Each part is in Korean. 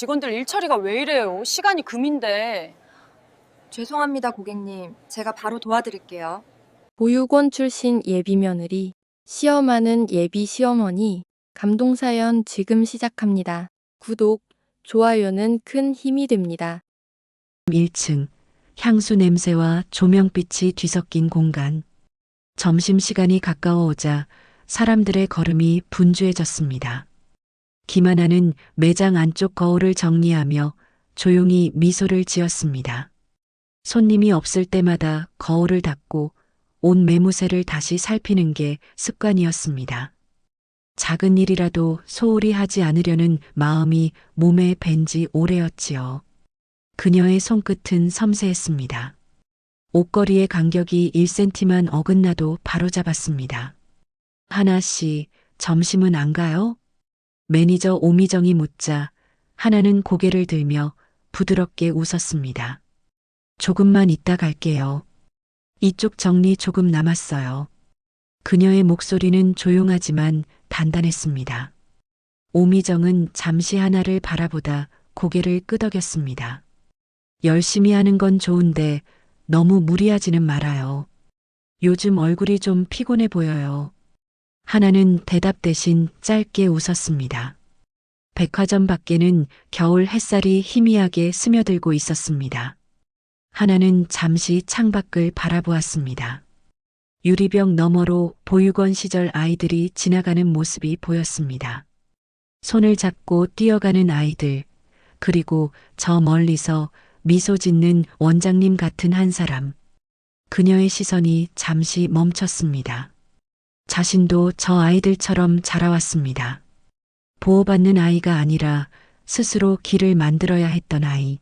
직원들 일처리가 왜 이래요? 시간이 금인데. 죄송합니다, 고객님. 제가 바로 도와드릴게요. 보육원 출신 예비 며느리, 시험하는 예비 시어머니, 감동사연 지금 시작합니다. 구독, 좋아요는 큰 힘이 됩니다. 1층, 향수 냄새와 조명빛이 뒤섞인 공간. 점심시간이 가까워오자 사람들의 걸음이 분주해졌습니다. 김하나는 매장 안쪽 거울을 정리하며 조용히 미소를 지었습니다. 손님이 없을 때마다 거울을 닫고 옷 매무새를 다시 살피는 게 습관이었습니다. 작은 일이라도 소홀히 하지 않으려는 마음이 몸에 밴 지 오래였지요. 그녀의 손끝은 섬세했습니다. 옷걸이의 간격이 1cm만 어긋나도 바로잡았습니다. 하나 씨, 점심은 안 가요? 매니저 오미정이 묻자 하나는 고개를 들며 부드럽게 웃었습니다. 조금만 이따 갈게요. 이쪽 정리 조금 남았어요. 그녀의 목소리는 조용하지만 단단했습니다. 오미정은 잠시 하나를 바라보다 고개를 끄덕였습니다. 열심히 하는 건 좋은데 너무 무리하지는 말아요. 요즘 얼굴이 좀 피곤해 보여요. 하나는 대답 대신 짧게 웃었습니다. 백화점 밖에는 겨울 햇살이 희미하게 스며들고 있었습니다. 하나는 잠시 창밖을 바라보았습니다. 유리병 너머로 보육원 시절 아이들이 지나가는 모습이 보였습니다. 손을 잡고 뛰어가는 아이들, 그리고 저 멀리서 미소 짓는 원장님 같은 한 사람. 그녀의 시선이 잠시 멈췄습니다. 자신도 저 아이들처럼 자라왔습니다. 보호받는 아이가 아니라 스스로 길을 만들어야 했던 아이.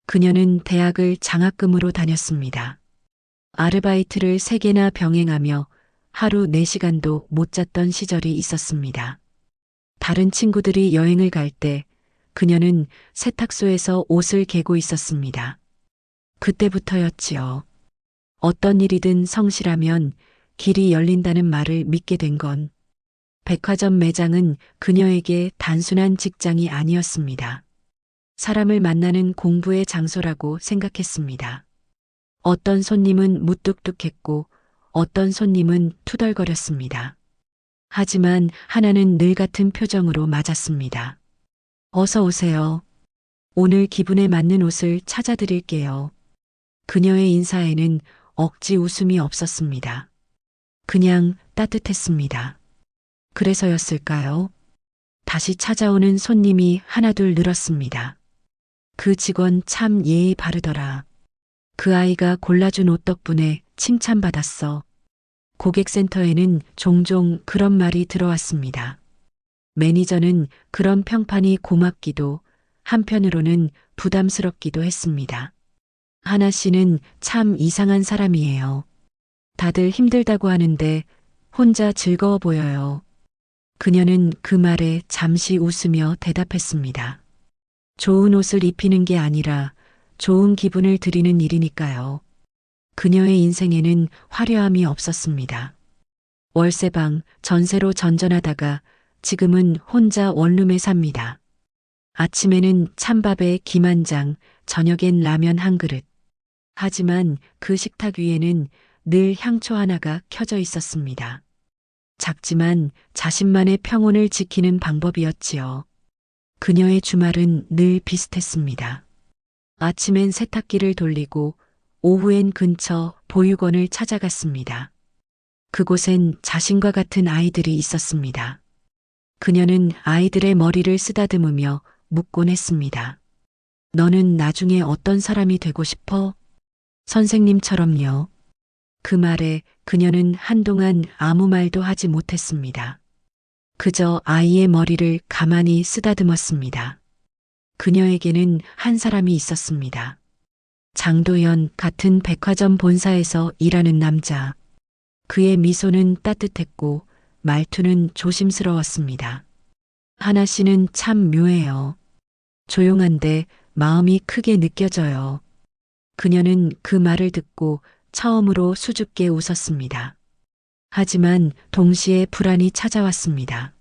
그녀는 대학을 장학금으로 다녔습니다. 아르바이트를 3개나 병행하며 하루 4시간도 못 잤던 시절이 있었습니다. 다른 친구들이 여행을 갈 때 그녀는 세탁소에서 옷을 개고 있었습니다. 그때부터였지요. 어떤 일이든 성실하면 길이 열린다는 말을 믿게 된 건 백화점 매장은 그녀에게 단순한 직장이 아니었습니다. 사람을 만나는 공부의 장소라고 생각했습니다. 어떤 손님은 무뚝뚝했고 어떤 손님은 투덜거렸습니다. 하지만 하나는 늘 같은 표정으로 맞았습니다. 어서 오세요. 오늘 기분에 맞는 옷을 찾아드릴게요. 그녀의 인사에는 억지 웃음이 없었습니다. 그냥 따뜻했습니다. 그래서였을까요? 다시 찾아오는 손님이 하나둘 늘었습니다. 그 직원 참 예의 바르더라. 그 아이가 골라준 옷 덕분에 칭찬받았어. 고객센터에는 종종 그런 말이 들어왔습니다. 매니저는 그런 평판이 고맙기도 한편으로는 부담스럽기도 했습니다. 하나 씨는 참 이상한 사람이에요. 다들 힘들다고 하는데 혼자 즐거워 보여요. 그녀는 그 말에 잠시 웃으며 대답했습니다. 좋은 옷을 입히는 게 아니라 좋은 기분을 드리는 일이니까요. 그녀의 인생에는 화려함이 없었습니다. 월세방, 전세로 전전하다가 지금은 혼자 원룸에 삽니다. 아침에는 찬밥에 김 한 장, 저녁엔 라면 한 그릇. 하지만 그 식탁 위에는 늘 향초 하나가 켜져 있었습니다. 작지만 자신만의 평온을 지키는 방법이었지요. 그녀의 주말은 늘 비슷했습니다. 아침엔 세탁기를 돌리고 오후엔 근처 보육원을 찾아갔습니다. 그곳엔 자신과 같은 아이들이 있었습니다. 그녀는 아이들의 머리를 쓰다듬으며 묻곤 했습니다. 너는 나중에 어떤 사람이 되고 싶어? 선생님처럼요. 그 말에 그녀는 한동안 아무 말도 하지 못했습니다. 그저 아이의 머리를 가만히 쓰다듬었습니다. 그녀에게는 한 사람이 있었습니다. 장도연 같은 백화점 본사에서 일하는 남자. 그의 미소는 따뜻했고 말투는 조심스러웠습니다. 하나 씨는 참 묘해요. 조용한데 마음이 크게 느껴져요. 그녀는 그 말을 듣고 처음으로 수줍게 웃었습니다. 하지만 동시에 불안이 찾아왔습니다.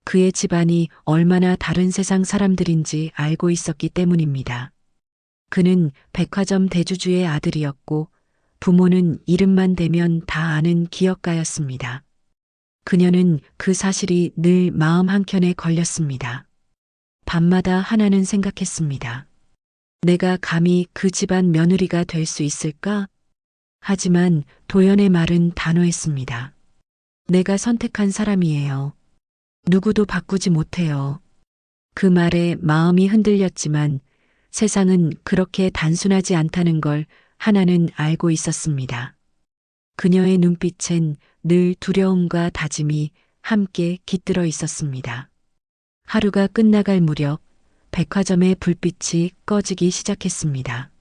그의 집안이 얼마나 다른 세상 사람들인지 알고 있었기 때문입니다. 그는 백화점 대주주의 아들이었고 부모는 이름만 대면 다 아는 기업가였습니다. 그녀는 그 사실이 늘 마음 한켠에 걸렸습니다. 밤마다 하나는 생각했습니다. 내가 감히 그 집안 며느리가 될 수 있을까? 하지만 도연의 말은 단호했습니다. 내가 선택한 사람이에요. 누구도 바꾸지 못해요. 그 말에 마음이 흔들렸지만 세상은 그렇게 단순하지 않다는 걸 하나는 알고 있었습니다. 그녀의 눈빛엔 늘 두려움과 다짐이 함께 깃들어 있었습니다. 하루가 끝나갈 무렵 백화점의 불빛이 꺼지기 시작했습니다.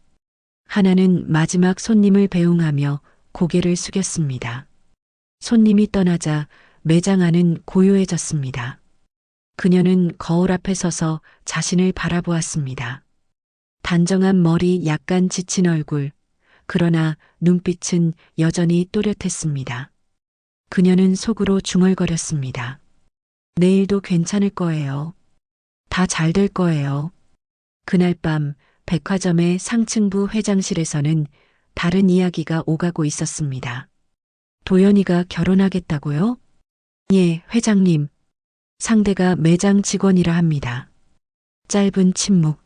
하나는 마지막 손님을 배웅하며 고개를 숙였습니다. 손님이 떠나자 매장 안은 고요해졌습니다. 그녀는 거울 앞에 서서 자신을 바라보았습니다. 단정한 머리, 약간 지친 얼굴, 그러나 눈빛은 여전히 또렷했습니다. 그녀는 속으로 중얼거렸습니다. 내일도 괜찮을 거예요. 다 잘 될 거예요. 그날 밤 백화점의 상층부 회장실에서는 다른 이야기가 오가고 있었습니다. 도연이가 결혼하겠다고요? 예, 회장님. 상대가 매장 직원이라 합니다. 짧은 침묵,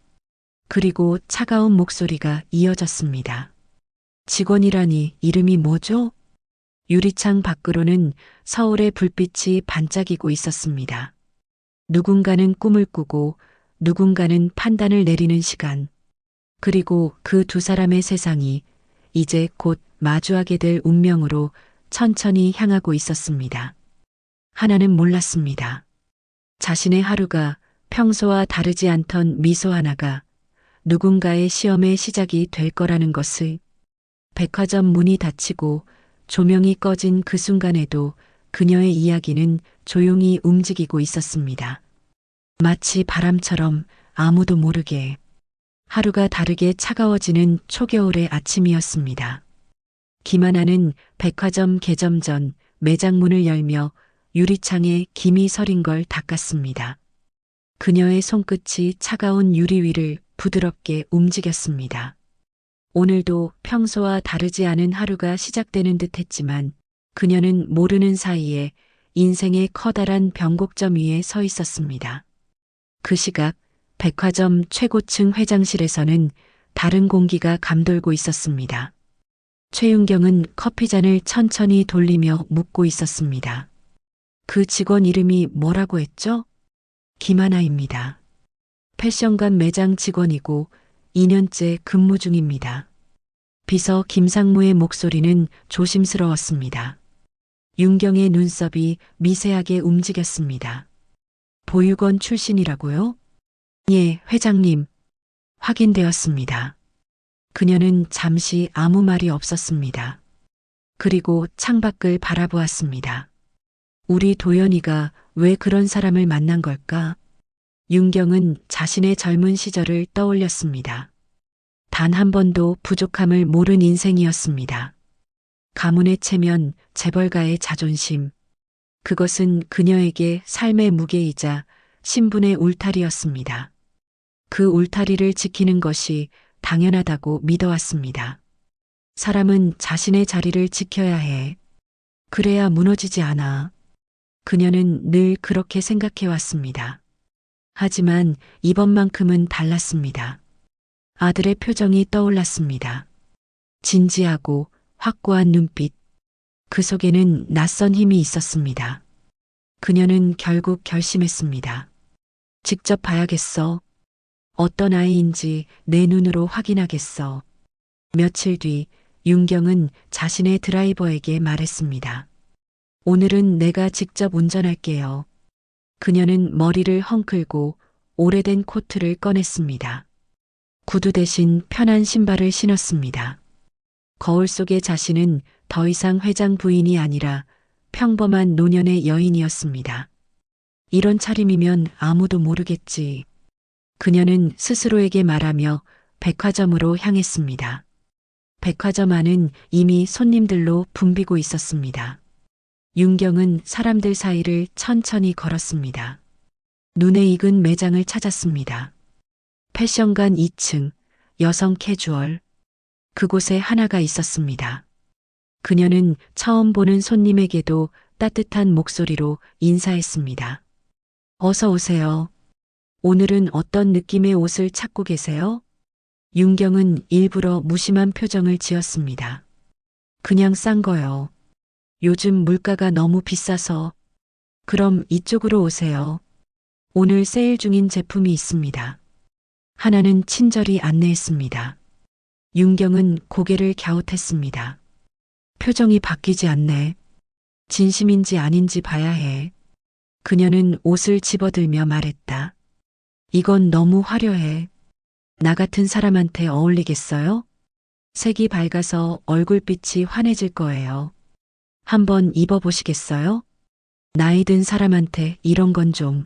그리고 차가운 목소리가 이어졌습니다. 직원이라니 이름이 뭐죠? 유리창 밖으로는 서울의 불빛이 반짝이고 있었습니다. 누군가는 꿈을 꾸고 누군가는 판단을 내리는 시간. 그리고 그 두 사람의 세상이 이제 곧 마주하게 될 운명으로 천천히 향하고 있었습니다. 하나는 몰랐습니다. 자신의 하루가 평소와 다르지 않던 미소 하나가 누군가의 시험의 시작이 될 거라는 것을. 백화점 문이 닫히고 조명이 꺼진 그 순간에도 그녀의 이야기는 조용히 움직이고 있었습니다. 마치 바람처럼 아무도 모르게. 하루가 다르게 차가워지는 초겨울의 아침이었습니다. 김하나는 백화점 개점 전 매장 문을 열며 유리창에 김이 서린 걸 닦았습니다. 그녀의 손끝이 차가운 유리 위를 부드럽게 움직였습니다. 오늘도 평소와 다르지 않은 하루가 시작되는 듯 했지만 그녀는 모르는 사이에 인생의 커다란 변곡점 위에 서 있었습니다. 그 시각 백화점 최고층 회장실에서는 다른 공기가 감돌고 있었습니다. 최윤경은 커피잔을 천천히 돌리며 묻고 있었습니다. 그 직원 이름이 뭐라고 했죠? 김하나입니다. 패션관 매장 직원이고 2년째 근무 중입니다. 비서 김상무의 목소리는 조심스러웠습니다. 윤경의 눈썹이 미세하게 움직였습니다. 보육원 출신이라고요? 예, 회장님. 확인되었습니다. 그녀는 잠시 아무 말이 없었습니다. 그리고 창밖을 바라보았습니다. 우리 도연이가 왜 그런 사람을 만난 걸까? 윤경은 자신의 젊은 시절을 떠올렸습니다. 단 한 번도 부족함을 모른 인생이었습니다. 가문의 체면, 재벌가의 자존심. 그것은 그녀에게 삶의 무게이자 신분의 울타리였습니다. 그 울타리를 지키는 것이 당연하다고 믿어왔습니다. 사람은 자신의 자리를 지켜야 해. 그래야 무너지지 않아. 그녀는 늘 그렇게 생각해왔습니다. 하지만 이번만큼은 달랐습니다. 아들의 표정이 떠올랐습니다. 진지하고 확고한 눈빛. 그 속에는 낯선 힘이 있었습니다. 그녀는 결국 결심했습니다. 직접 봐야겠어. 어떤 아이인지 내 눈으로 확인하겠어. 며칠 뒤 윤경은 자신의 드라이버에게 말했습니다. 오늘은 내가 직접 운전할게요. 그녀는 머리를 헝클고 오래된 코트를 꺼냈습니다. 구두 대신 편한 신발을 신었습니다. 거울 속의 자신은 더 이상 회장 부인이 아니라 평범한 노년의 여인이었습니다. 이런 차림이면 아무도 모르겠지. 그녀는 스스로에게 말하며 백화점으로 향했습니다. 백화점 안은 이미 손님들로 붐비고 있었습니다. 윤경은 사람들 사이를 천천히 걸었습니다. 눈에 익은 매장을 찾았습니다. 패션관 2층, 여성 캐주얼. 그곳에 하나가 있었습니다. 그녀는 처음 보는 손님에게도 따뜻한 목소리로 인사했습니다. 어서 오세요. 오늘은 어떤 느낌의 옷을 찾고 계세요? 윤경은 일부러 무심한 표정을 지었습니다. 그냥 싼 거요. 요즘 물가가 너무 비싸서. 그럼 이쪽으로 오세요. 오늘 세일 중인 제품이 있습니다. 하나는 친절히 안내했습니다. 윤경은 고개를 갸웃했습니다. 표정이 바뀌지 않네. 진심인지 아닌지 봐야 해. 그녀는 옷을 집어들며 말했다. 이건 너무 화려해. 나 같은 사람한테 어울리겠어요? 색이 밝아서 얼굴빛이 환해질 거예요. 한번 입어보시겠어요? 나이 든 사람한테 이런 건 좀.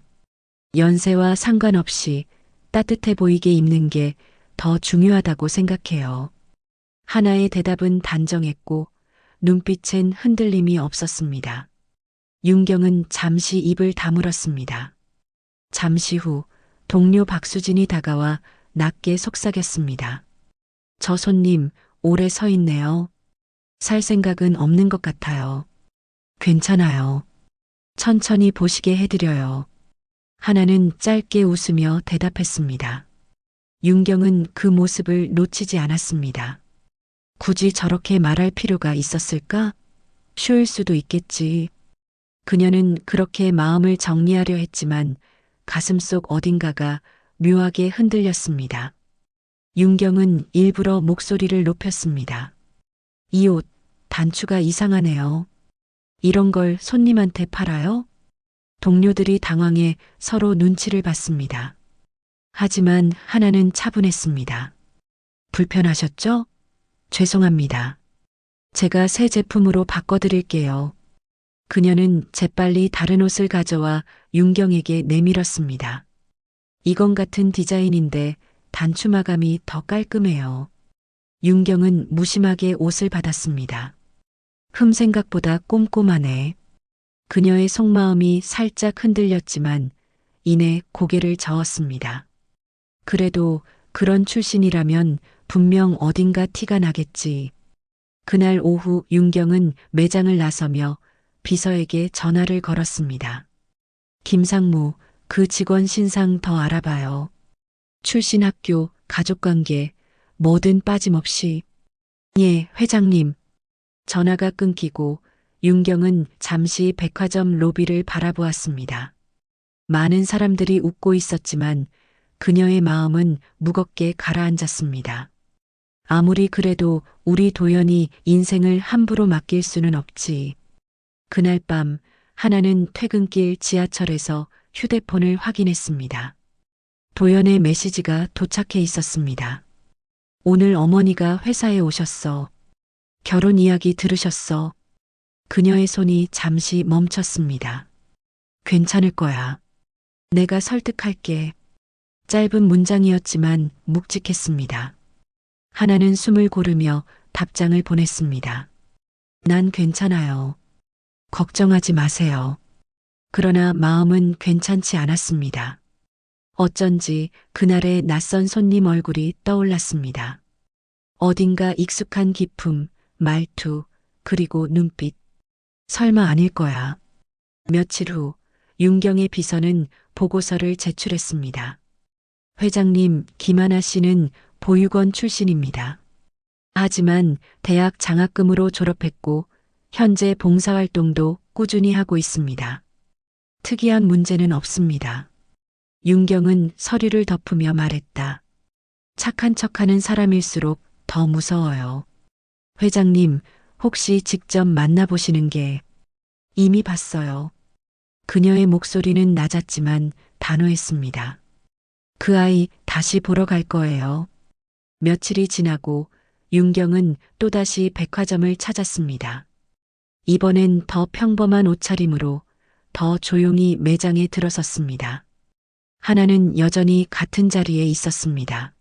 연세와 상관없이 따뜻해 보이게 입는 게 더 중요하다고 생각해요. 하나의 대답은 단정했고 눈빛엔 흔들림이 없었습니다. 윤경은 잠시 입을 다물었습니다. 잠시 후 동료 박수진이 다가와 낮게 속삭였습니다. 저 손님 오래 서 있네요. 살 생각은 없는 것 같아요. 괜찮아요. 천천히 보시게 해드려요. 하나는 짧게 웃으며 대답했습니다. 윤경은 그 모습을 놓치지 않았습니다. 굳이 저렇게 말할 필요가 있었을까? 쉬울 수도 있겠지. 그녀는 그렇게 마음을 정리하려 했지만 가슴속 어딘가가 묘하게 흔들렸습니다. 윤경은 일부러 목소리를 높였습니다. 이 옷 단추가 이상하네요. 이런 걸 손님한테 팔아요? 동료들이 당황해 서로 눈치를 봤습니다. 하지만 하나는 차분했습니다. 불편하셨죠? 죄송합니다. 제가 새 제품으로 바꿔드릴게요. 그녀는 재빨리 다른 옷을 가져와 윤경에게 내밀었습니다. 이건 같은 디자인인데 단추 마감이 더 깔끔해요. 윤경은 무심하게 옷을 받았습니다. 생각보다 꼼꼼하네. 그녀의 속마음이 살짝 흔들렸지만 이내 고개를 저었습니다. 그래도 그런 출신이라면 분명 어딘가 티가 나겠지. 그날 오후 윤경은 매장을 나서며 비서에게 전화를 걸었습니다. 김상무, 그 직원 신상 더 알아봐요. 출신 학교, 가족관계, 뭐든 빠짐없이. 예, 회장님. 전화가 끊기고 윤경은 잠시 백화점 로비를 바라보았습니다. 많은 사람들이 웃고 있었지만 그녀의 마음은 무겁게 가라앉았습니다. 아무리 그래도 우리 도연이 인생을 함부로 맡길 수는 없지. 그날 밤 하나는 퇴근길 지하철에서 휴대폰을 확인했습니다. 도연의 메시지가 도착해 있었습니다. 오늘 어머니가 회사에 오셨어. 결혼 이야기 들으셨어. 그녀의 손이 잠시 멈췄습니다. 괜찮을 거야. 내가 설득할게. 짧은 문장이었지만 묵직했습니다. 하나는 숨을 고르며 답장을 보냈습니다. 난 괜찮아요. 걱정하지 마세요. 그러나 마음은 괜찮지 않았습니다. 어쩐지 그날의 낯선 손님 얼굴이 떠올랐습니다. 어딘가 익숙한 기품, 말투, 그리고 눈빛. 설마 아닐 거야. 며칠 후 윤경의 비서는 보고서를 제출했습니다. 회장님, 김하나 씨는 보육원 출신입니다. 하지만 대학 장학금으로 졸업했고 현재 봉사활동도 꾸준히 하고 있습니다. 특이한 문제는 없습니다. 윤경은 서류를 덮으며 말했다. 착한 척하는 사람일수록 더 무서워요. 회장님, 혹시 직접 만나보시는 게. 이미 봤어요. 그녀의 목소리는 낮았지만 단호했습니다. 그 아이 다시 보러 갈 거예요. 며칠이 지나고 윤경은 또다시 백화점을 찾았습니다. 이번엔 더 평범한 옷차림으로 더 조용히 매장에 들어섰습니다. 하나는 여전히 같은 자리에 있었습니다.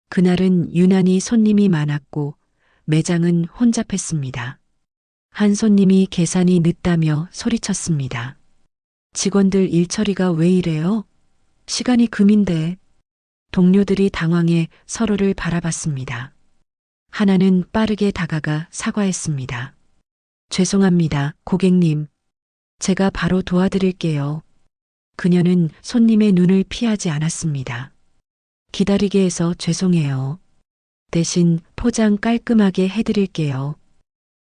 그날은 유난히 손님이 많았고 매장은 혼잡했습니다. 한 손님이 계산이 늦다며 소리쳤습니다. 직원들 일처리가 왜 이래요? 시간이 금인데. 동료들이 당황해 서로를 바라봤습니다. 하나는 빠르게 다가가 사과했습니다. 죄송합니다, 고객님. 제가 바로 도와드릴게요. 그녀는 손님의 눈을 피하지 않았습니다. 기다리게 해서 죄송해요. 대신 포장 깔끔하게 해드릴게요.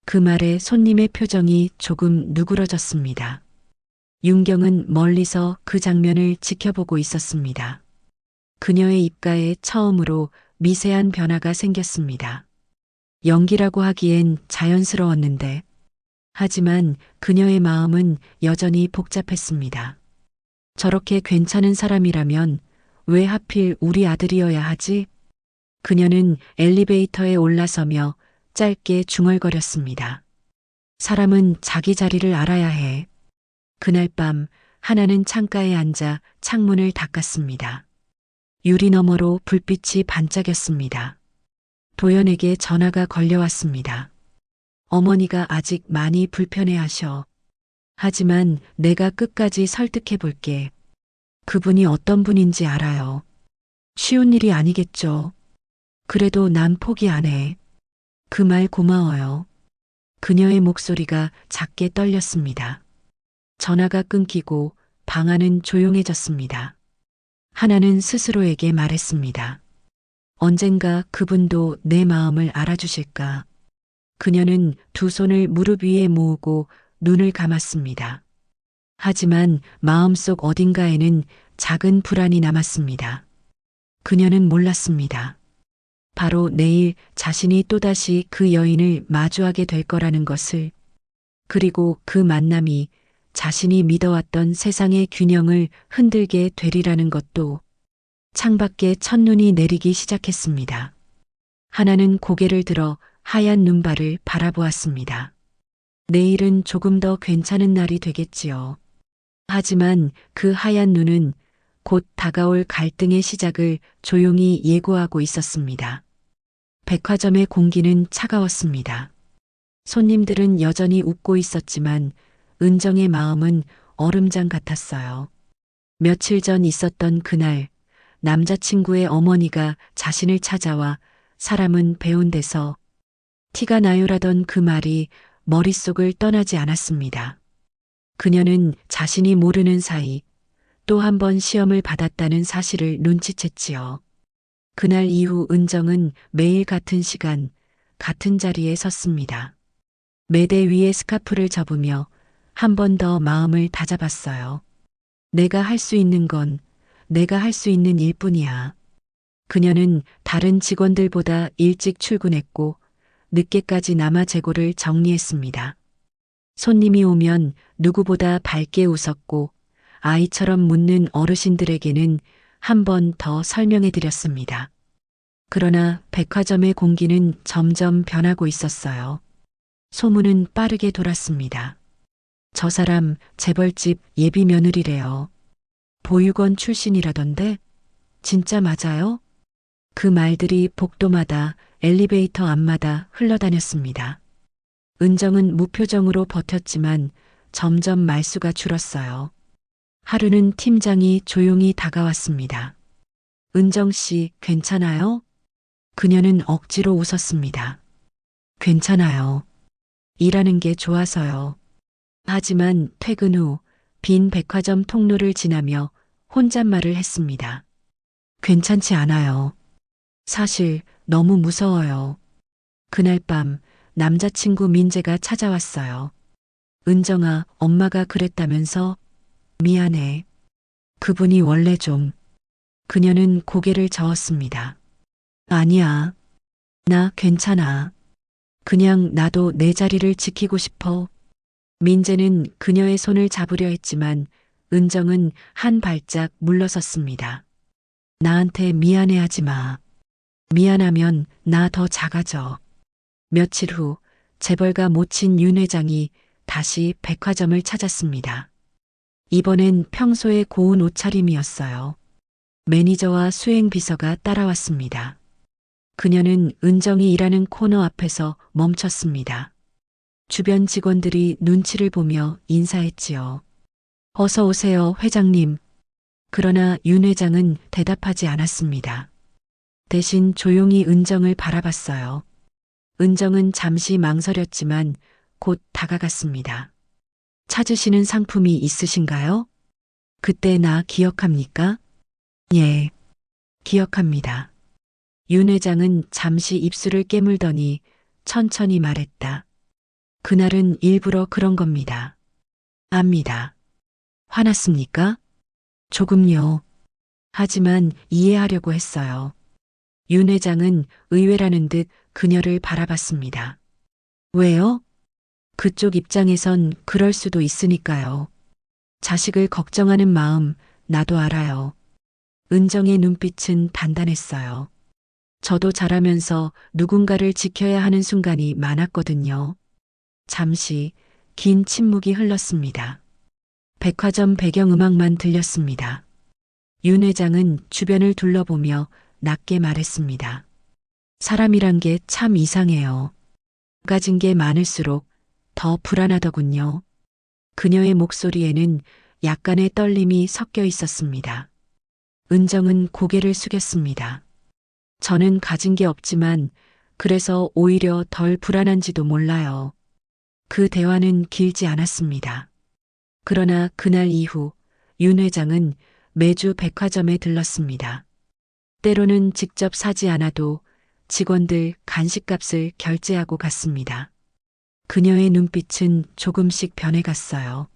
그 말에 손님의 표정이 조금 누그러졌습니다. 윤경은 멀리서 그 장면을 지켜보고 있었습니다. 그녀의 입가에 처음으로 미세한 변화가 생겼습니다. 연기라고 하기엔 자연스러웠는데, 하지만 그녀의 마음은 여전히 복잡했습니다. 저렇게 괜찮은 사람이라면 왜 하필 우리 아들이어야 하지? 그녀는 엘리베이터에 올라서며 짧게 중얼거렸습니다. 사람은 자기 자리를 알아야 해. 그날 밤 하나는 창가에 앉아 창문을 닦았습니다. 유리 너머로 불빛이 반짝였습니다. 도연에게 전화가 걸려왔습니다. 어머니가 아직 많이 불편해하셔. 하지만 내가 끝까지 설득해 볼게. 그분이 어떤 분인지 알아요. 쉬운 일이 아니겠죠. 그래도 난 포기 안 해. 그 말 고마워요. 그녀의 목소리가 작게 떨렸습니다. 전화가 끊기고 방 안은 조용해졌습니다. 하나는 스스로에게 말했습니다. 언젠가 그분도 내 마음을 알아주실까. 그녀는 두 손을 무릎 위에 모으고 눈을 감았습니다. 하지만 마음속 어딘가에는 작은 불안이 남았습니다. 그녀는 몰랐습니다. 바로 내일 자신이 또다시 그 여인을 마주하게 될 거라는 것을, 그리고 그 만남이 자신이 믿어왔던 세상의 균형을 흔들게 되리라는 것도. 창밖에 첫눈이 내리기 시작했습니다. 하나는 고개를 들어 하얀 눈발을 바라보았습니다. 내일은 조금 더 괜찮은 날이 되겠지요. 하지만 그 하얀 눈은 곧 다가올 갈등의 시작을 조용히 예고하고 있었습니다. 백화점의 공기는 차가웠습니다. 손님들은 여전히 웃고 있었지만 은정의 마음은 얼음장 같았어요. 며칠 전 있었던 그날, 남자친구의 어머니가 자신을 찾아와 사람은 배운 데서 티가 나요라던 그 말이 머릿속을 떠나지 않았습니다. 그녀는 자신이 모르는 사이 또 한 번 시험을 받았다는 사실을 눈치챘지요. 그날 이후 은정은 매일 같은 시간, 같은 자리에 섰습니다. 매대 위에 스카프를 접으며 한 번 더 마음을 다잡았어요. 내가 할 수 있는 건 내가 할 수 있는 일뿐이야. 그녀는 다른 직원들보다 일찍 출근했고 늦게까지 남아 재고를 정리했습니다. 손님이 오면 누구보다 밝게 웃었고 아이처럼 묻는 어르신들에게는 한 번 더 설명해 드렸습니다. 그러나 백화점의 공기는 점점 변하고 있었어요. 소문은 빠르게 돌았습니다. 저 사람 재벌집 예비 며느리래요. 보육원 출신이라던데? 진짜 맞아요? 그 말들이 복도마다 엘리베이터 앞마다 흘러다녔습니다. 은정은 무표정으로 버텼지만 점점 말수가 줄었어요. 하루는 팀장이 조용히 다가왔습니다. 은정 씨, 괜찮아요? 그녀는 억지로 웃었습니다. 괜찮아요. 일하는 게 좋아서요. 하지만 퇴근 후 빈 백화점 통로를 지나며 혼잣말을 했습니다. 괜찮지 않아요. 사실 너무 무서워요. 그날 밤 남자친구 민재가 찾아왔어요. 은정아, 엄마가 그랬다면서? 미안해. 그분이 원래 좀. 그녀는 고개를 저었습니다. 아니야. 나 괜찮아. 그냥 나도 내 자리를 지키고 싶어. 민재는 그녀의 손을 잡으려 했지만 은정은 한 발짝 물러섰습니다. 나한테 미안해하지 마. 미안하면 나 더 작아져. 며칠 후 재벌가 모친 윤 회장이 다시 백화점을 찾았습니다. 이번엔 평소의 고운 옷차림이었어요. 매니저와 수행비서가 따라왔습니다. 그녀는 은정이 일하는 코너 앞에서 멈췄습니다. 주변 직원들이 눈치를 보며 인사했지요. 어서 오세요, 회장님. 그러나 윤 회장은 대답하지 않았습니다. 대신 조용히 은정을 바라봤어요. 은정은 잠시 망설였지만 곧 다가갔습니다. 찾으시는 상품이 있으신가요? 그때 나 기억합니까? 예, 기억합니다. 윤 회장은 잠시 입술을 깨물더니 천천히 말했다. 그날은 일부러 그런 겁니다. 압니다. 화났습니까? 조금요. 하지만 이해하려고 했어요. 윤 회장은 의외라는 듯 그녀를 바라봤습니다. 왜요? 그쪽 입장에선 그럴 수도 있으니까요. 자식을 걱정하는 마음 나도 알아요. 은정의 눈빛은 단단했어요. 저도 자라면서 누군가를 지켜야 하는 순간이 많았거든요. 잠시 긴 침묵이 흘렀습니다. 백화점 배경음악만 들렸습니다. 윤 회장은 주변을 둘러보며 낮게 말했습니다. 사람이란 게 참 이상해요. 가진 게 많을수록 더 불안하더군요. 그녀의 목소리에는 약간의 떨림이 섞여 있었습니다. 은정은 고개를 숙였습니다. 저는 가진 게 없지만 그래서 오히려 덜 불안한지도 몰라요. 그 대화는 길지 않았습니다. 그러나 그날 이후 윤 회장은 매주 백화점에 들렀습니다. 때로는 직접 사지 않아도 직원들 간식값을 결제하고 갔습니다. 그녀의 눈빛은 조금씩 변해갔어요.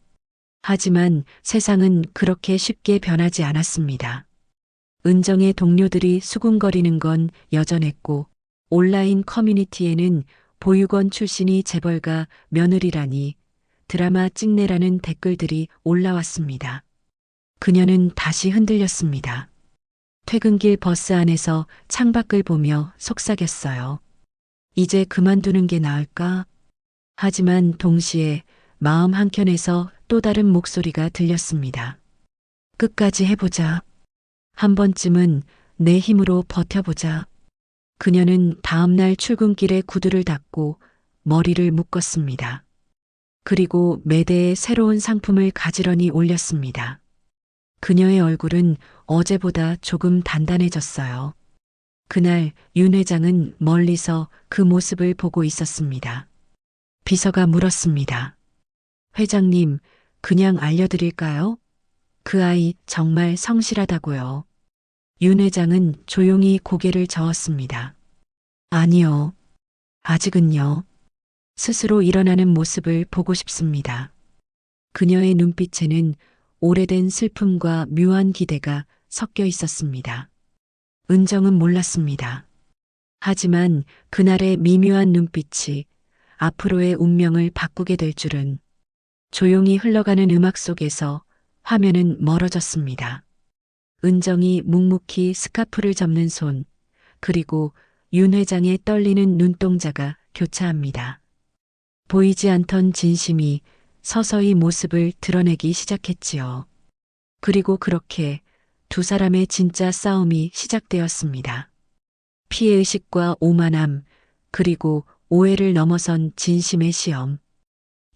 하지만 세상은 그렇게 쉽게 변하지 않았습니다. 은정의 동료들이 수군거리는 건 여전했고 온라인 커뮤니티에는 보육원 출신이 재벌가 며느리라니 드라마 찍내라는 댓글들이 올라왔습니다. 그녀는 다시 흔들렸습니다. 퇴근길 버스 안에서 창밖을 보며 속삭였어요. 이제 그만두는 게 나을까? 하지만 동시에 마음 한켠에서 또 다른 목소리가 들렸습니다. 끝까지 해보자. 한 번쯤은 내 힘으로 버텨보자. 그녀는 다음날 출근길에 구두를 닦고 머리를 묶었습니다. 그리고 매대에 새로운 상품을 가지런히 올렸습니다. 그녀의 얼굴은 어제보다 조금 단단해졌어요. 그날 윤 회장은 멀리서 그 모습을 보고 있었습니다. 비서가 물었습니다. 회장님, 그냥 알려드릴까요? 그 아이 정말 성실하다고요. 윤 회장은 조용히 고개를 저었습니다. 아니요. 아직은요. 스스로 일어나는 모습을 보고 싶습니다. 그녀의 눈빛에는 오래된 슬픔과 묘한 기대가 섞여 있었습니다. 은정은 몰랐습니다. 하지만 그날의 미묘한 눈빛이 앞으로의 운명을 바꾸게 될 줄은. 조용히 흘러가는 음악 속에서 화면은 멀어졌습니다. 은정이 묵묵히 스카프를 접는 손, 그리고 윤 회장의 떨리는 눈동자가 교차합니다. 보이지 않던 진심이 서서히 모습을 드러내기 시작했지요. 그리고 그렇게 두 사람의 진짜 싸움이 시작되었습니다. 피해의식과 오만함, 그리고 오해를 넘어선 진심의 시험.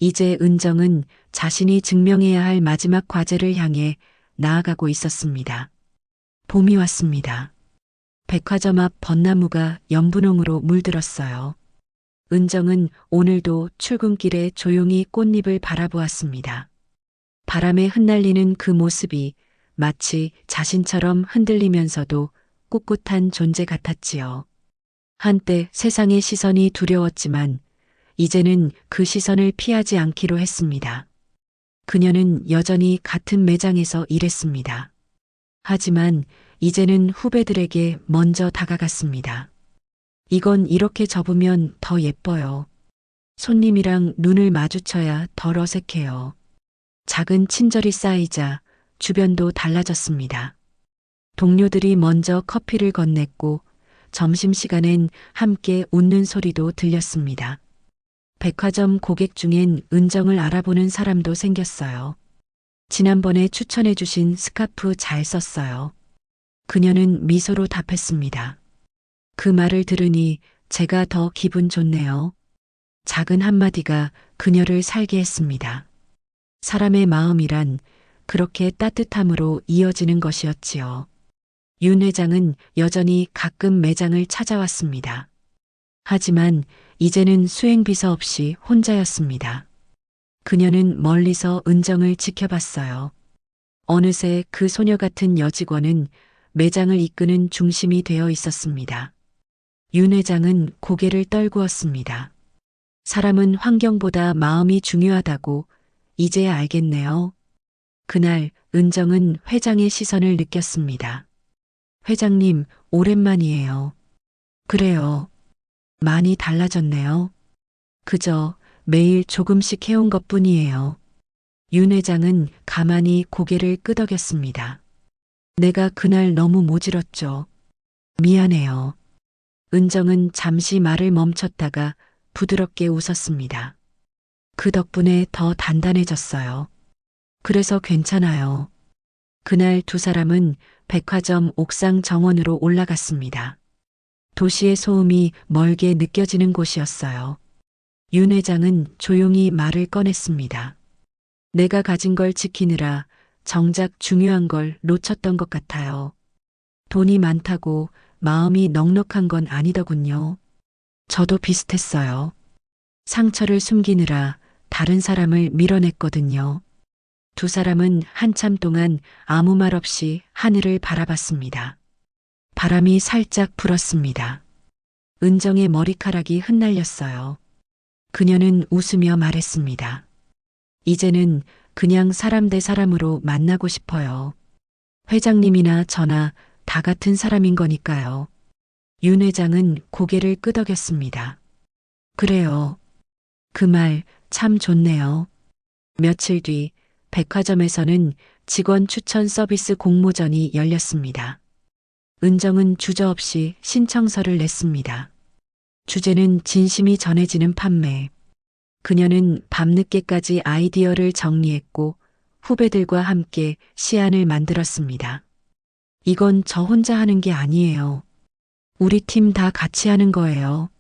이제 은정은 자신이 증명해야 할 마지막 과제를 향해 나아가고 있었습니다. 봄이 왔습니다. 백화점 앞 벚나무가 연분홍으로 물들었어요. 은정은 오늘도 출근길에 조용히 꽃잎을 바라보았습니다. 바람에 흩날리는 그 모습이 마치 자신처럼 흔들리면서도 꿋꿋한 존재 같았지요. 한때 세상의 시선이 두려웠지만 이제는 그 시선을 피하지 않기로 했습니다. 그녀는 여전히 같은 매장에서 일했습니다. 하지만 이제는 후배들에게 먼저 다가갔습니다. 이건 이렇게 접으면 더 예뻐요. 손님이랑 눈을 마주쳐야 덜 어색해요. 작은 친절이 쌓이자 주변도 달라졌습니다. 동료들이 먼저 커피를 건넸고 점심시간엔 함께 웃는 소리도 들렸습니다. 백화점 고객 중엔 은정을 알아보는 사람도 생겼어요. 지난번에 추천해 주신 스카프 잘 썼어요. 그녀는 미소로 답했습니다. 그 말을 들으니 제가 더 기분 좋네요. 작은 한마디가 그녀를 살게 했습니다. 사람의 마음이란 그렇게 따뜻함으로 이어지는 것이었지요. 윤 회장은 여전히 가끔 매장을 찾아왔습니다. 하지만 이제는 수행비서 없이 혼자였습니다. 그녀는 멀리서 은정을 지켜봤어요. 어느새 그 소녀 같은 여직원은 매장을 이끄는 중심이 되어 있었습니다. 윤 회장은 고개를 떨구었습니다. 사람은 환경보다 마음이 중요하다고 이제야 알겠네요. 그날 은정은 회장의 시선을 느꼈습니다. 회장님, 오랜만이에요. 그래요. 많이 달라졌네요. 그저 매일 조금씩 해온 것뿐이에요. 윤 회장은 가만히 고개를 끄덕였습니다. 내가 그날 너무 모질었죠. 미안해요. 은정은 잠시 말을 멈췄다가 부드럽게 웃었습니다. 그 덕분에 더 단단해졌어요. 그래서 괜찮아요. 그날 두 사람은 백화점 옥상 정원으로 올라갔습니다. 도시의 소음이 멀게 느껴지는 곳이었어요. 윤 회장은 조용히 말을 꺼냈습니다. 내가 가진 걸 지키느라 정작 중요한 걸 놓쳤던 것 같아요. 돈이 많다고 마음이 넉넉한 건 아니더군요. 저도 비슷했어요. 상처를 숨기느라 다른 사람을 밀어냈거든요. 두 사람은 한참 동안 아무 말 없이 하늘을 바라봤습니다. 바람이 살짝 불었습니다. 은정의 머리카락이 흩날렸어요. 그녀는 웃으며 말했습니다. 이제는 그냥 사람 대 사람으로 만나고 싶어요. 회장님이나 저나 다 같은 사람인 거니까요. 윤 회장은 고개를 끄덕였습니다. 그래요. 그 말 참 좋네요. 며칠 뒤 백화점에서는 직원 추천 서비스 공모전이 열렸습니다. 은정은 주저없이 신청서를 냈습니다. 주제는 진심이 전해지는 판매. 그녀는 밤늦게까지 아이디어를 정리했고 후배들과 함께 시안을 만들었습니다. 이건 저 혼자 하는 게 아니에요. 우리 팀 다 같이 하는 거예요.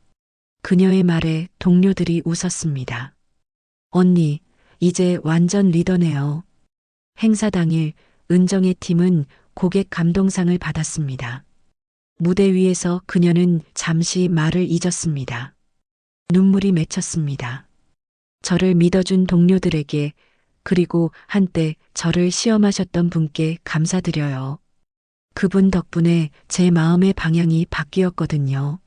그녀의 말에 동료들이 웃었습니다. 언니, 이제 완전 리더네요. 행사 당일 은정의 팀은 고객 감동상을 받았습니다. 무대 위에서 그녀는 잠시 말을 잊었습니다. 눈물이 맺혔습니다. 저를 믿어준 동료들에게 그리고 한때 저를 시험하셨던 분께 감사드려요. 그분 덕분에 제 마음의 방향이 바뀌었거든요.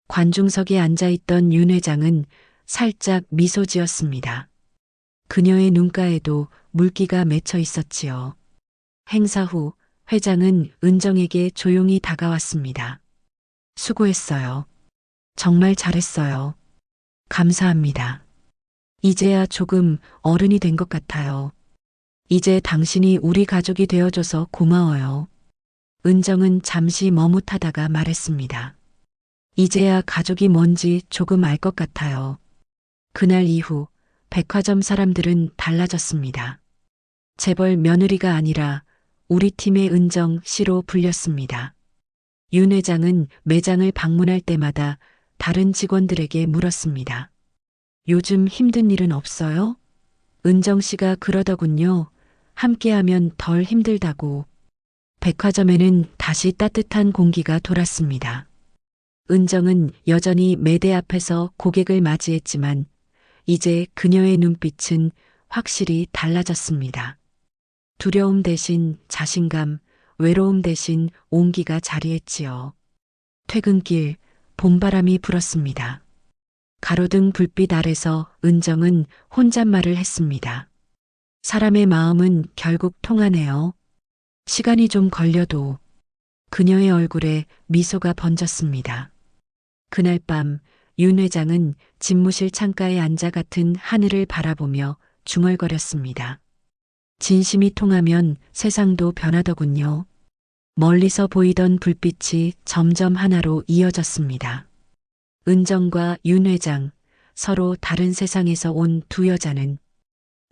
관중석에 앉아있던 윤 회장은 살짝 미소 지었습니다. 그녀의 눈가에도 물기가 맺혀 있었지요. 행사 후 회장은 은정에게 조용히 다가왔습니다. 수고했어요. 정말 잘했어요. 감사합니다. 이제야 조금 어른이 된 것 같아요. 이제 당신이 우리 가족이 되어줘서 고마워요. 은정은 잠시 머뭇하다가 말했습니다. 이제야 가족이 뭔지 조금 알 것 같아요. 그날 이후 백화점 사람들은 달라졌습니다. 재벌 며느리가 아니라 우리 팀의 은정 씨로 불렸습니다. 윤 회장은 매장을 방문할 때마다 다른 직원들에게 물었습니다. 요즘 힘든 일은 없어요? 은정 씨가 그러더군요. 함께하면 덜 힘들다고. 백화점에는 다시 따뜻한 공기가 돌았습니다. 은정은 여전히 매대 앞에서 고객을 맞이했지만 이제 그녀의 눈빛은 확실히 달라졌습니다. 두려움 대신 자신감, 외로움 대신 온기가 자리했지요. 퇴근길 봄바람이 불었습니다. 가로등 불빛 아래서 은정은 혼잣말을 했습니다. 사람의 마음은 결국 통하네요. 시간이 좀 걸려도. 그녀의 얼굴에 미소가 번졌습니다. 그날 밤 윤 회장은 집무실 창가에 앉아 같은 하늘을 바라보며 중얼거렸습니다. 진심이 통하면 세상도 변하더군요. 멀리서 보이던 불빛이 점점 하나로 이어졌습니다. 은정과 윤 회장, 서로 다른 세상에서 온 두 여자는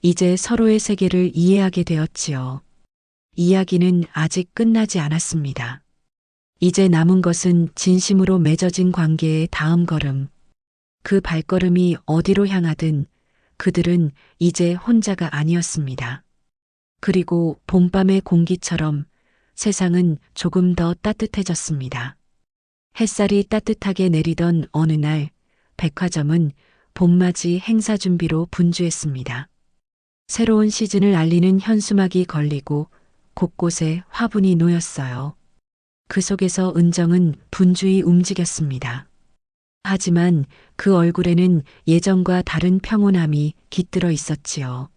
이제 서로의 세계를 이해하게 되었지요. 이야기는 아직 끝나지 않았습니다. 이제 남은 것은 진심으로 맺어진 관계의 다음 걸음. 그 발걸음이 어디로 향하든 그들은 이제 혼자가 아니었습니다. 그리고 봄밤의 공기처럼 세상은 조금 더 따뜻해졌습니다. 햇살이 따뜻하게 내리던 어느 날 백화점은 봄맞이 행사 준비로 분주했습니다. 새로운 시즌을 알리는 현수막이 걸리고 곳곳에 화분이 놓였어요. 그 속에서 은정은 분주히 움직였습니다. 하지만 그 얼굴에는 예전과 다른 평온함이 깃들어 있었지요.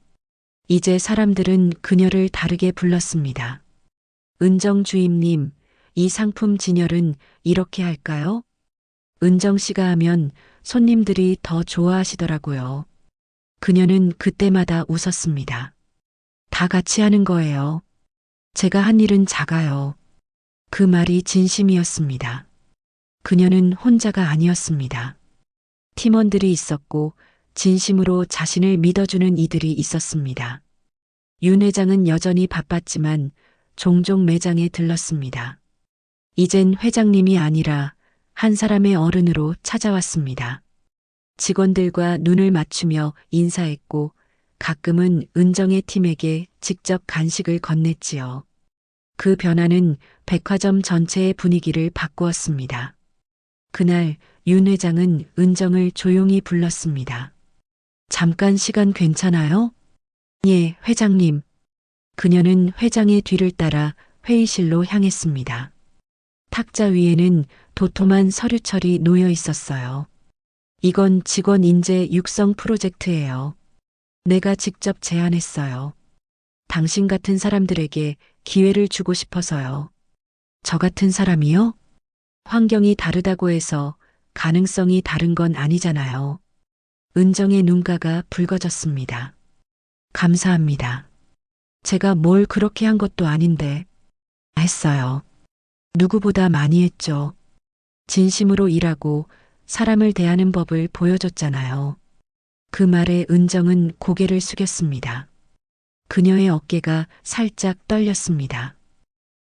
이제 사람들은 그녀를 다르게 불렀습니다. 은정 주임님, 이 상품 진열은 이렇게 할까요? 은정 씨가 하면 손님들이 더 좋아하시더라고요. 그녀는 그때마다 웃었습니다. 다 같이 하는 거예요. 제가 한 일은 작아요. 그 말이 진심이었습니다. 그녀는 혼자가 아니었습니다. 팀원들이 있었고 진심으로 자신을 믿어주는 이들이 있었습니다. 윤 회장은 여전히 바빴지만 종종 매장에 들렀습니다. 이젠 회장님이 아니라 한 사람의 어른으로 찾아왔습니다. 직원들과 눈을 맞추며 인사했고 가끔은 은정의 팀에게 직접 간식을 건넸지요. 그 변화는 백화점 전체의 분위기를 바꾸었습니다. 그날 윤 회장은 은정을 조용히 불렀습니다. 잠깐 시간 괜찮아요? 예, 회장님. 그녀는 회장의 뒤를 따라 회의실로 향했습니다. 탁자 위에는 도톰한 서류철이 놓여 있었어요. 이건 직원 인재 육성 프로젝트예요. 내가 직접 제안했어요. 당신 같은 사람들에게 기회를 주고 싶어서요. 저 같은 사람이요? 환경이 다르다고 해서 가능성이 다른 건 아니잖아요. 은정의 눈가가 붉어졌습니다. 감사합니다. 제가 뭘 그렇게 한 것도 아닌데 했어요. 누구보다 많이 했죠. 진심으로 일하고 사람을 대하는 법을 보여줬잖아요. 그 말에 은정은 고개를 숙였습니다. 그녀의 어깨가 살짝 떨렸습니다.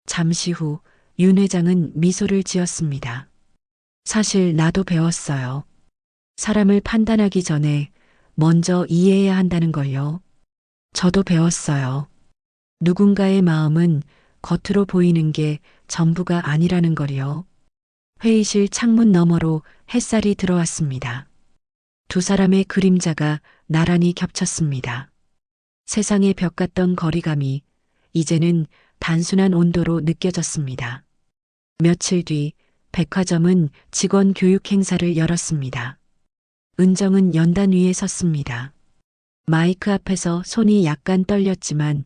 잠시 후 윤 회장은 미소를 지었습니다. 사실 나도 배웠어요. 사람을 판단하기 전에 먼저 이해해야 한다는 걸요. 저도 배웠어요. 누군가의 마음은 겉으로 보이는 게 전부가 아니라는 걸요. 회의실 창문 너머로 햇살이 들어왔습니다. 두 사람의 그림자가 나란히 겹쳤습니다. 세상의 벽 같던 거리감이 이제는 단순한 온도로 느껴졌습니다. 며칠 뒤 백화점은 직원 교육 행사를 열었습니다. 은정은 연단 위에 섰습니다. 마이크 앞에서 손이 약간 떨렸지만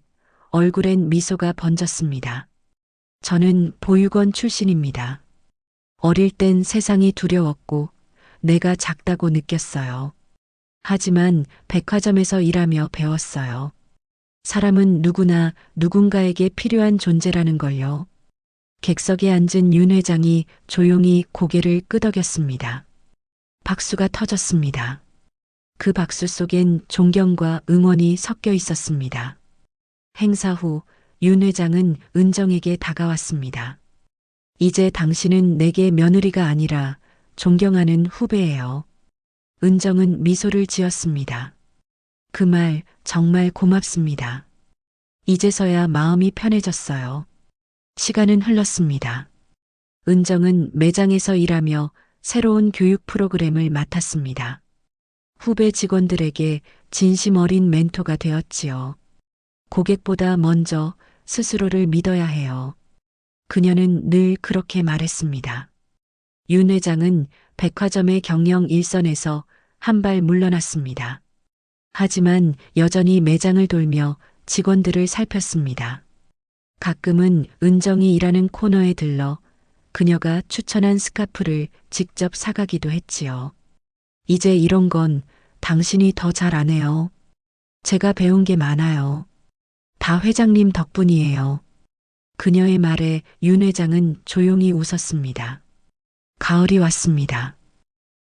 얼굴엔 미소가 번졌습니다. 저는 보육원 출신입니다. 어릴 땐 세상이 두려웠고 내가 작다고 느꼈어요. 하지만 백화점에서 일하며 배웠어요. 사람은 누구나 누군가에게 필요한 존재라는 걸요. 객석에 앉은 윤 회장이 조용히 고개를 끄덕였습니다. 박수가 터졌습니다. 그 박수 속엔 존경과 응원이 섞여 있었습니다. 행사 후 윤 회장은 은정에게 다가왔습니다. 이제 당신은 내게 며느리가 아니라 존경하는 후배예요. 은정은 미소를 지었습니다. 그 말 정말 고맙습니다. 이제서야 마음이 편해졌어요. 시간은 흘렀습니다. 은정은 매장에서 일하며 새로운 교육 프로그램을 맡았습니다. 후배 직원들에게 진심 어린 멘토가 되었지요. 고객보다 먼저 스스로를 믿어야 해요. 그녀는 늘 그렇게 말했습니다. 윤 회장은 백화점의 경영 일선에서 한 발 물러났습니다. 하지만 여전히 매장을 돌며 직원들을 살폈습니다. 가끔은 은정이 일하는 코너에 들러 그녀가 추천한 스카프를 직접 사가기도 했지요. 이제 이런 건 당신이 더 잘 아네요. 제가 배운 게 많아요. 다 회장님 덕분이에요. 그녀의 말에 윤 회장은 조용히 웃었습니다. 가을이 왔습니다.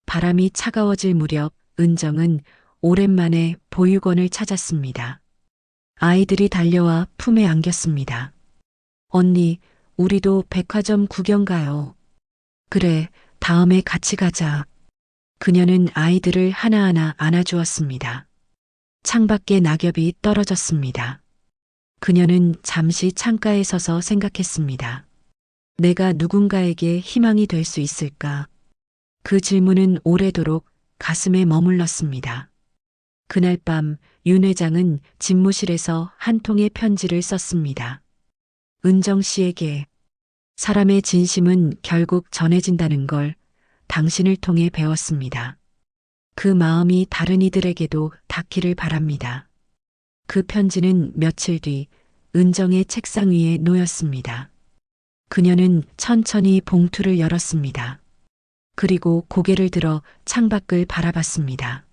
바람이 차가워질 무렵 은정은 오랜만에 보육원을 찾았습니다. 아이들이 달려와 품에 안겼습니다. 언니, 우리도 백화점 구경 가요. 그래, 다음에 같이 가자. 그녀는 아이들을 하나하나 안아주었습니다. 창밖에 낙엽이 떨어졌습니다. 그녀는 잠시 창가에 서서 생각했습니다. 내가 누군가에게 희망이 될 수 있을까? 그 질문은 오래도록 가슴에 머물렀습니다. 그날 밤 윤 회장은 집무실에서 한 통의 편지를 썼습니다. 은정 씨에게 사람의 진심은 결국 전해진다는 걸 당신을 통해 배웠습니다. 그 마음이 다른 이들에게도 닿기를 바랍니다. 그 편지는 며칠 뒤 은정의 책상 위에 놓였습니다. 그녀는 천천히 봉투를 열었습니다. 그리고 고개를 들어 창밖을 바라봤습니다.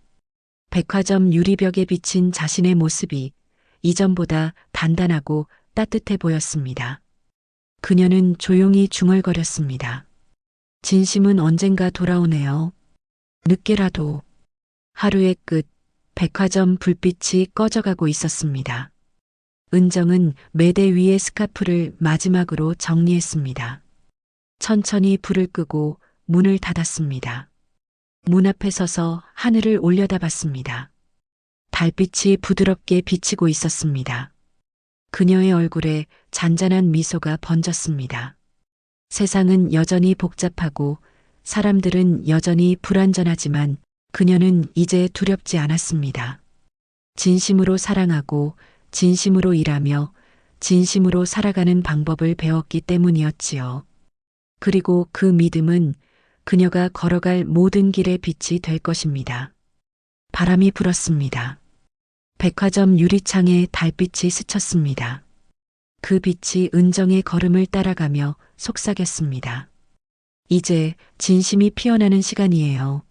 백화점 유리벽에 비친 자신의 모습이 이전보다 단단하고 따뜻해 보였습니다. 그녀는 조용히 중얼거렸습니다. 진심은 언젠가 돌아오네요. 늦게라도. 하루의 끝, 백화점 불빛이 꺼져가고 있었습니다. 은정은 매대 위의 스카프를 마지막으로 정리했습니다. 천천히 불을 끄고 문을 닫았습니다. 문 앞에 서서 하늘을 올려다봤습니다. 달빛이 부드럽게 비치고 있었습니다. 그녀의 얼굴에 잔잔한 미소가 번졌습니다. 세상은 여전히 복잡하고 사람들은 여전히 불완전하지만 그녀는 이제 두렵지 않았습니다. 진심으로 사랑하고 진심으로 일하며 진심으로 살아가는 방법을 배웠기 때문이었지요. 그리고 그 믿음은 그녀가 걸어갈 모든 길의 빛이 될 것입니다. 바람이 불었습니다. 백화점 유리창에 달빛이 스쳤습니다. 그 빛이 은정의 걸음을 따라가며 속삭였습니다. 이제 진심이 피어나는 시간이에요.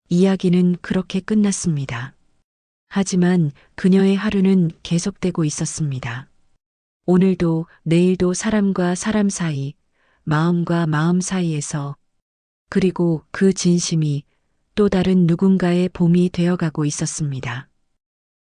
이야기는 그렇게 끝났습니다. 하지만 그녀의 하루는 계속되고 있었습니다. 오늘도 내일도 사람과 사람 사이, 마음과 마음 사이에서 그리고 그 진심이 또 다른 누군가의 봄이 되어가고 있었습니다.